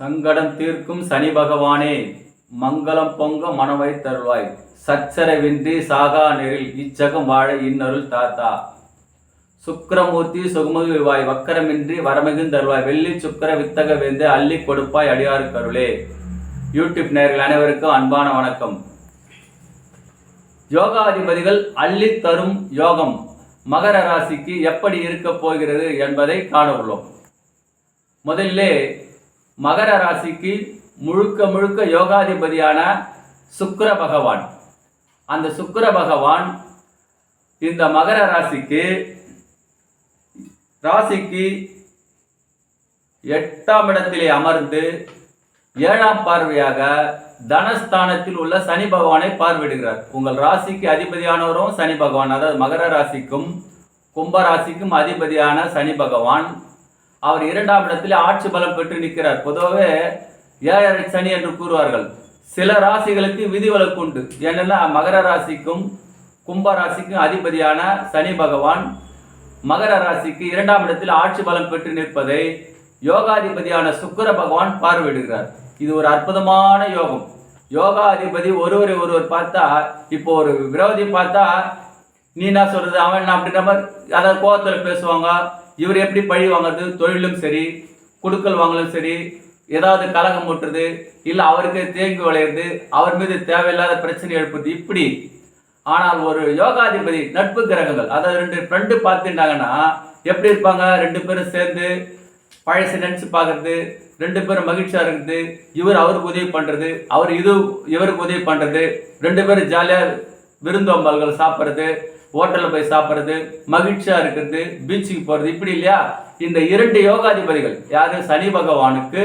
சங்கடம் தீர்க்கும் சனி பகவானே, மங்களம் பொங்க மனவை தருவாய். சச்சரவின்றி சாகா நெறில் இச்சகம் வாழ இன்னருள் தாத்தா. சுக்கிரமூர்த்தி சுகமுகிழ்வாய், வக்கரமின்றி வரமிகுந் தருவாய். வெள்ளி சுக்கர வித்தக வேந்து அள்ளி கொடுப்பாய் அடியாறு கருளே. யூடியூப் நேயர்கள் அனைவருக்கும் அன்பான வணக்கம். யோகாதிபதிகள் அள்ளி தரும் யோகம் மகர ராசிக்கு எப்படி இருக்க போகிறது என்பதை காண உள்ளோம். முதல்ல மகர ராசிக்கு முழுக்க முழுக்க யோகாதிபதியான சுக்கிர பகவான். அந்த சுக்கிர பகவான் இந்த மகர ராசிக்கு 8ஆம் இடத்திலே அமர்ந்து 7ஆம் பார்வையாக தனஸ்தானத்தில் உள்ள சனி பகவானை பார்வையிடுகிறார். உங்கள் ராசிக்கு அதிபதியானவரும் சனி பகவான், அதாவது மகர ராசிக்கும் கும்ப ராசிக்கும் அதிபதியான சனி பகவான். அவர் 2ஆம் இடத்தில் ஆட்சி பலம் பெற்று நிற்கிறார். பொதுவாகவே 7 சனி என்று கூறுவார்கள். சில ராசிகளுக்கு விதிவிலக்கு உண்டு. ஏனென்னா மகர ராசிக்கும் கும்ப ராசிக்கும் அதிபதியான சனி பகவான் மகர ராசிக்கு 2ஆம் இடத்தில் ஆட்சி பலம் பெற்று நிற்பதை யோகாதிபதியான சுக்கிர பகவான் பார்வையிடுகிறார். இது ஒரு அற்புதமான யோகம். யோகாதிபதி ஒருவர் பார்த்தா, இப்போ ஒரு விரோதி பார்த்தா நீ என்ன சொல்றது, அவன் என்ன அப்படின்ற மாதிரி அதாவது கோபத்தில் பேசுவாங்க. இவர் எப்படி பழி வாங்குறது, தொழிலும் சரி குடுக்கல் வாங்கலும் சரி, ஏதாவது கலகம் முட்டுறது, இல்லை அவருக்கு தேங்கி விளையிறது, அவர் மீது தேவையில்லாத பிரச்சனை எழுப்புறது, இப்படி. ஆனால் ஒரு யோகாதிபதி நட்பு கிரகங்கள், அதாவது 2 ஃப்ரெண்டு பார்த்துட்டாங்கன்னா எப்படி இருப்பாங்க, 2 பேரும் சேர்ந்து பழசு நினச்சி பார்க்கறது, 2 பேரும் மகிழ்ச்சியாக இருக்குது, இவர் அவருக்கு உதவி பண்ணுறது, அவர் இவருக்கு உதவி பண்ணுறது, 2 பேரும் ஜாலியாக விருந்தோம்பல்கள் சாப்பிட்றது, ஹோட்டலில் போய் சாப்பிட்றது, மகிழ்ச்சியாக இருக்கிறது, பீச்சுக்கு போகிறது, இப்படி இல்லையா. இந்த 2 யோகாதிபதிகள் யாரு, சனி பகவானுக்கு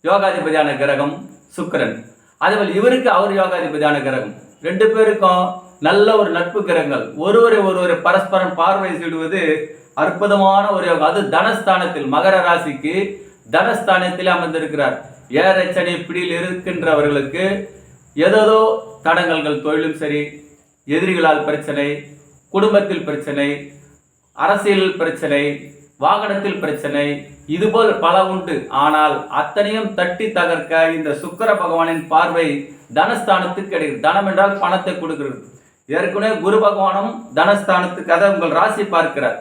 யோகாதிபதியான கிரகம் சுக்கிரன், அதேபோல் இவருக்கு அவர் யோகாதிபதியான கிரகம். 2 பேருக்கும் நல்ல ஒரு நட்பு கிரகங்கள். ஒருவரை பரஸ்பரம் பார்வை செய்டுவது அற்புதமான ஒரு யோகம். அது தனஸ்தானத்தில், மகர ராசிக்கு தனஸ்தானத்தில் அமர்ந்திருக்கிறார். 7 சனி பிடியில் இருக்கின்றவர்களுக்கு ஏதோ தடங்கல்கள், தொழிலும் சரி, எதிரிகளால் பிரச்சனை, குடும்பத்தில் பிரச்சனை, அரசியல் பிரச்சனை, வாகனத்தில் பிரச்சனை, இதுபோல் பல உண்டு. ஆனால் அத்தனையும் தட்டி தகர்க்க இந்த சுக்கிர பகவானின் பார்வை தனஸ்தானத்துக்கு கிடைக்கிறது. தனம் என்றால் பணத்தை கொடுக்கிறது. ஏற்கனவே குரு பகவானும் தனஸ்தானத்துக்கு, அதை உங்கள் ராசி பார்க்கிறார்.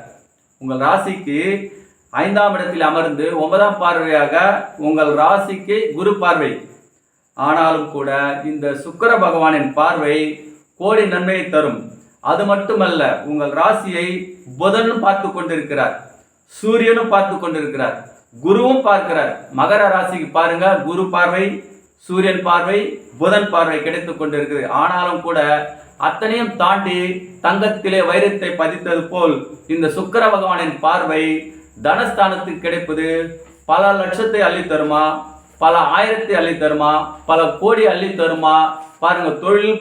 உங்கள் ராசிக்கு 5ஆம் இடத்தில் அமர்ந்து 9ஆம் பார்வையாக உங்கள் ராசிக்கு குரு பார்வை. ஆனாலும் கூட இந்த சுக்கிர பகவானின் பார்வை கோடி நன்மையை தரும். அது மட்டுமல்ல, உங்கள் ராசியை புதனும் பார்த்து கொண்டிருக்கிறார், சூரியனும் பார்த்து கொண்டிருக்கிறார், குருவும் பார்க்கிறார். மகர ராசிக்கு பாருங்க, குரு பார்வை, சூரியன் பார்வை, புதன் பார்வை கிடைத்து கொண்டிருக்குது. ஆனாலும் கூட அத்தனையும் தாண்டி தங்கத்திலே வைரத்தை பதித்தது போல் இந்த சுக்கிர பகவானின் பார்வை தனஸ்தானத்துக்கு கிடைப்பது பல லட்சத்தை அள்ளி தருமா, பல ஆயிரத்தை அள்ளி தருமா, பல கோடி அள்ளி தருமா. பாருங்க, தொழில்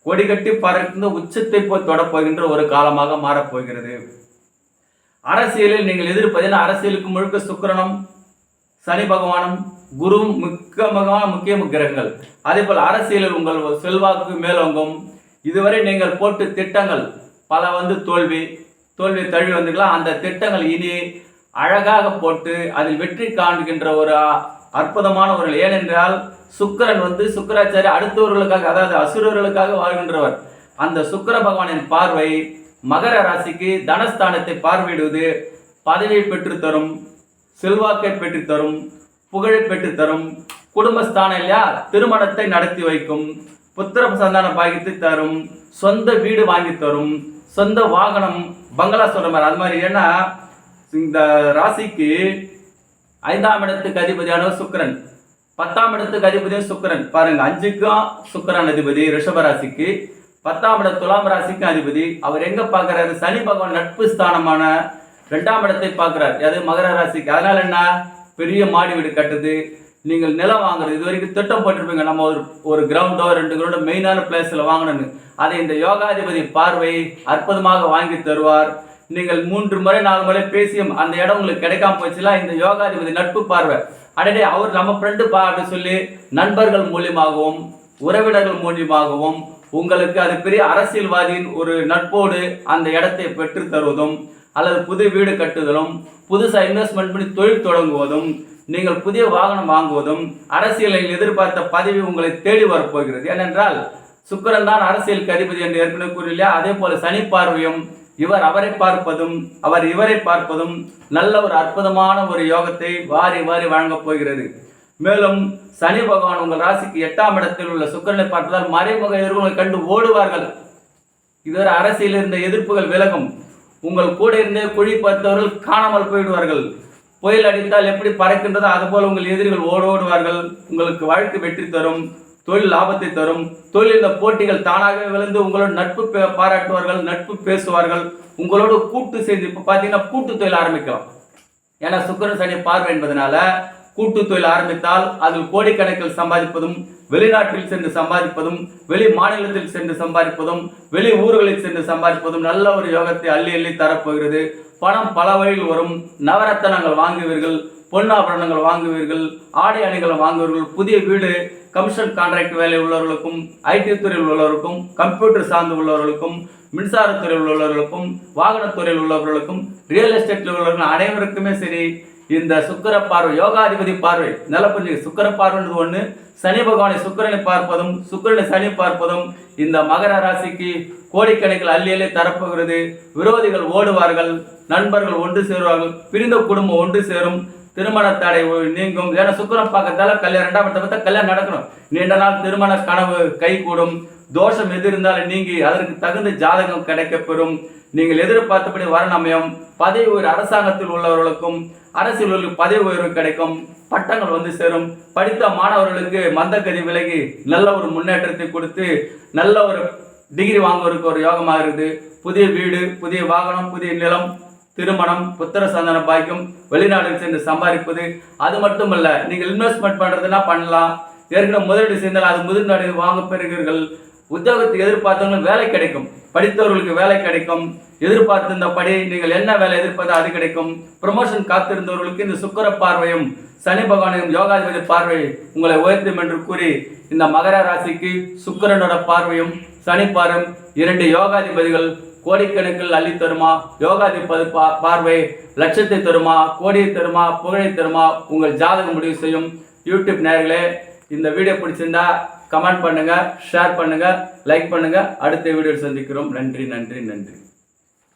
கொடி கட்டி பறந்து உச்சத்தை போய் தொடப்போகின்ற ஒரு காலமாக மாறப்போகிறது. அரசியலில் நீங்கள் எதிர்ப்பதில் அரசியலுக்கு முழுக்க சுக்கிரனும் சனி பகவானும் குருவும் முக்கிய கிரகங்கள். அதே போல் அரசியலில் உங்கள் செல்வாக்கு மேலோங்கும். இதுவரை நீங்கள் போட்டு திட்டங்கள் பல தோல்வி தழுவி வந்துக்கலாம். அந்த திட்டங்கள் இனி அழகாக போட்டு அதில் வெற்றி காண்கின்ற ஒரு அற்புதமான ஒரு, ஏனென்றால் சுக்கிரன் சுக்கிராச்சாரி அடுத்தவர்களுக்காக, அதாவது அசுரர்களுக்காக வாழ்கின்றவர். அந்த சுக்கிர பகவானின் பார்வை மகர ராசிக்கு தனஸ்தானத்தை பார்வையிடுவது பதவியை பெற்றுத்தரும், செல்வாக்கை பெற்றுத்தரும், புகழை பெற்றுத்தரும். குடும்பஸ்தானம் இல்லையா, திருமணத்தை நடத்தி வைக்கும், புத்திர சந்தான பாகியத்தை தரும், சொந்த வீடு வாங்கி தரும், சொந்த வாகனம் பங்களா சொல்ற மாதிரி. அது மாதிரி. ஏன்னா இந்த ராசிக்கு 5ஆம் இடத்துக்கு அதிபதியான சுக்கிரன், 10ஆம் இடத்துக்கு அதிபதியும் சுக்கிரன். பாருங்க, 5க்கும் சுக்கிரன் அதிபதி ரிஷப ராசிக்கு, 10ஆம் இடம் துலாம் ராசிக்கும் அதிபதி. அவர் எங்க பார்க்கிறாரு, சனி பகவான் நட்பு ஸ்தானமான 2ஆம் இடத்தை பார்க்கிறார். அது மகர ராசிக்கு. அதனால என்ன, பெரிய மாடி வீடு கட்டுது, நீங்கள் நிலம் வாங்குறது, இது வரைக்கும் திட்டம் போட்டிருப்பீங்க, நம்ம ஒரு கிரவுண்டோ 2 கிரவுண்டோ மெயினான பிளேஸ்ல வாங்கணும்னு. அதை இந்த யோகாதிபதி பார்வை அற்புதமாக வாங்கி தருவார். நீங்கள் 3 முறை 4 முறை பேசியும் அந்த இடம் உங்களுக்கு கிடைக்காம போச்சுலாம், இந்த யோகாதிபதி நட்பு பார்வை, அடடே அவர் நம்ம ஃப்ரெண்டு பா அப்படின்னு சொல்லி நண்பர்கள் மூலியமாகவும் உறவினர்கள் மூலியமாகவும் உங்களுக்கு அது பெரிய அரசியல்வாதியின் ஒரு நட்போடு அந்த இடத்தை பெற்று தருவதும், அல்லது புது வீடு கட்டுதலும், புதுசாக இன்வெஸ்ட்மெண்ட் பண்ணி தொழில் தொடங்குவதும், நீங்கள் புதிய வாகனம் வாங்குவதும், அரசியலில் எதிர்பார்த்த பதவி உங்களை தேடி வரப்போகிறது. ஏனென்றால் சுக்கிரன் தான் அரசியலுக்கு அதிபதி என்று ஏற்கனவே கூறியா. அதே போல சனி பார்வையும் இவர் அவரை பார்ப்பதும் அவர் இவரை பார்ப்பதும் நல்ல ஒரு அற்புதமான ஒரு யோகத்தை வாரி வாரி வழங்கப் போகிறது. மேலும் சனி பகவான் உங்கள் ராசிக்கு 8ஆம் இடத்தில் உள்ள சுக்கிரனை பார்ப்பதால் மறைமுக எதிர்ப்புகளை கண்டு ஓடுவார்கள். இதுவரை அரசியல் இருந்த எதிர்ப்புகள் விலகும். உங்கள் கூட இருந்தே குழி பார்த்தவர்கள் காணாமல் போயிடுவார்கள். புயல் அடித்தால் எப்படி பறக்கின்றதோ அதுபோல் உங்கள் எதிரிகள் ஓடுவார்கள். உங்களுக்கு வழக்கு வெற்றி தரும், தொழில் லாபத்தை தரும். தொழில் இந்த போட்டிகள் தானாகவே விழுந்து உங்களோட நட்பு பாராட்டுவார்கள், நட்பு பேசுவார்கள். உங்களோட கூட்டு செய்து இப்போ பார்த்தீங்கன்னா கூட்டு தொழில் ஆரம்பிக்கலாம். ஏன்னா சுக்கிரன் சனி பார்வை என்பதனால கூட்டு தொழில் ஆரம்பித்தால் அதில் கோடிக்கணக்கில் சம்பாதிப்பதும், வெளிநாட்டில் சென்று சம்பாதிப்பதும், வெளி மாநிலத்தில் சென்று சம்பாதிப்பதும், வெளி ஊர்களில் சென்று சம்பாதிப்பதும் நல்ல ஒரு யோகத்தை அள்ளி அள்ளி தரப்போகிறது. பணம் பல வழியில் வரும். நவரத்தனங்கள் வாங்குவீர்கள், பொன்னாபரணங்கள் வாங்குவீர்கள், ஆடை அணிகளை வாங்குவீர்கள். புதிய வீடு, கமிஷன் கான்ட்ராக்ட் வேலை உள்ளவர்களுக்கும், ஐடி துறையில் உள்ளவர்களுக்கும், கம்ப்யூட்டர் சார்ந்து உள்ளவர்களுக்கும், மின்சாரத்துறையில் உள்ளவர்களுக்கும், வாகனத்துறையில் உள்ளவர்களுக்கும், ரியல் எஸ்டேட்டில் உள்ளவர்கள் அனைவருக்குமே சரி இந்த சுக்கிர பார்வை, யோகாதிபதி பார்வை நல்ல புரிஞ்சு. சுக்கிர பார்வைன்றது ஒன்று, சனி பகவானை சுக்கிரனை பார்ப்பதும் சுக்கிரனை சனி பார்ப்பதும் இந்த மகர ராசிக்கு கோடிக்கணக்கில் அள்ளி அள்ளி தரப்போகிறது. விரோதிகள் ஓடுவார்கள், நண்பர்கள் ஒன்று சேருவார்கள், பிரிந்த குடும்பம் ஒன்று சேரும், திருமண தடை நீங்கும். ஏன்னா சுக்கிரன் பார்க்கறதால கல்யாணம் 2ஆம் இடத்தை பார்த்தா கல்யாணம் நடக்கணும். நீண்ட நாள் திருமண கனவு கைகூடும். தோஷம் எது இருந்தாலும் நீங்கி அதற்கு தகுந்த ஜாதகம் கிடைக்கப்பெறும். நீங்கள் எதிர்பார்த்தபடி வரணமயம். பதவி உயர்வு அரசாங்கத்தில் உள்ளவர்களுக்கும் அரசியல்களுக்கு பதவி உயர்வு கிடைக்கும். பட்டங்கள் வந்து சேரும். படித்த மாணவர்களுக்கு மந்தகதி விலகி நல்ல ஒரு முன்னேற்றத்தை கொடுத்து நல்ல ஒரு டிகிரி வாங்குவதற்கு ஒரு யோகமாக இருக்குது. புதிய வீடு, புதிய வாகனம், புதிய நிலம், திருமணம், புத்திர சந்தான பாக்கியம், வெளிநாடுகள் சென்று சம்பாதிப்பது. அது மட்டுமல்ல, நீங்கள் இன்வெஸ்ட்மெண்ட் பண்ணுறதுனா பண்ணலாம். ஏற்கனவே முதலீடு செய்தால் அது முதலீடு வாங்க பெறுகிறீர்கள். உத்தியோகத்துக்கு எதிர்பார்த்தவங்களுக்கு வேலை கிடைக்கும். படித்தவர்களுக்கு வேலை கிடைக்கும். எதிர்பார்த்திருந்தபடி நீங்கள் என்ன வேலை எதிர்பார்த்தா அது கிடைக்கும். ப்ரொமோஷன் காத்திருந்தவர்களுக்கு இந்த சுக்கிர பார்வையும் சனி பகவானின் யோகாதிபதி பார்வை உங்களை உயர்த்தும் என்று கூறி இந்த மகர ராசிக்கு சுக்கிரனோட பார்வையும் சனி பார்வையும் 2 யோகாதிபதிகள் கோடிக்கணக்கில் அள்ளி தருமா? யோகாதிபதி பார்வை லட்சத்தை தருமா, கோடியை தருமா, புகழை தருமா? உங்கள் ஜாதகம் முடிவு செய்யும். யூடியூப் நேயர்களே, இந்த வீடியோ பிடிச்சிருந்தா கமெண்ட் பண்ணுங்க, ஷேர் பண்ணுங்க, லைக் பண்ணுங்க. அடுத்த வீடியோ சந்திக்கிறோம். நன்றி நன்றி நன்றி.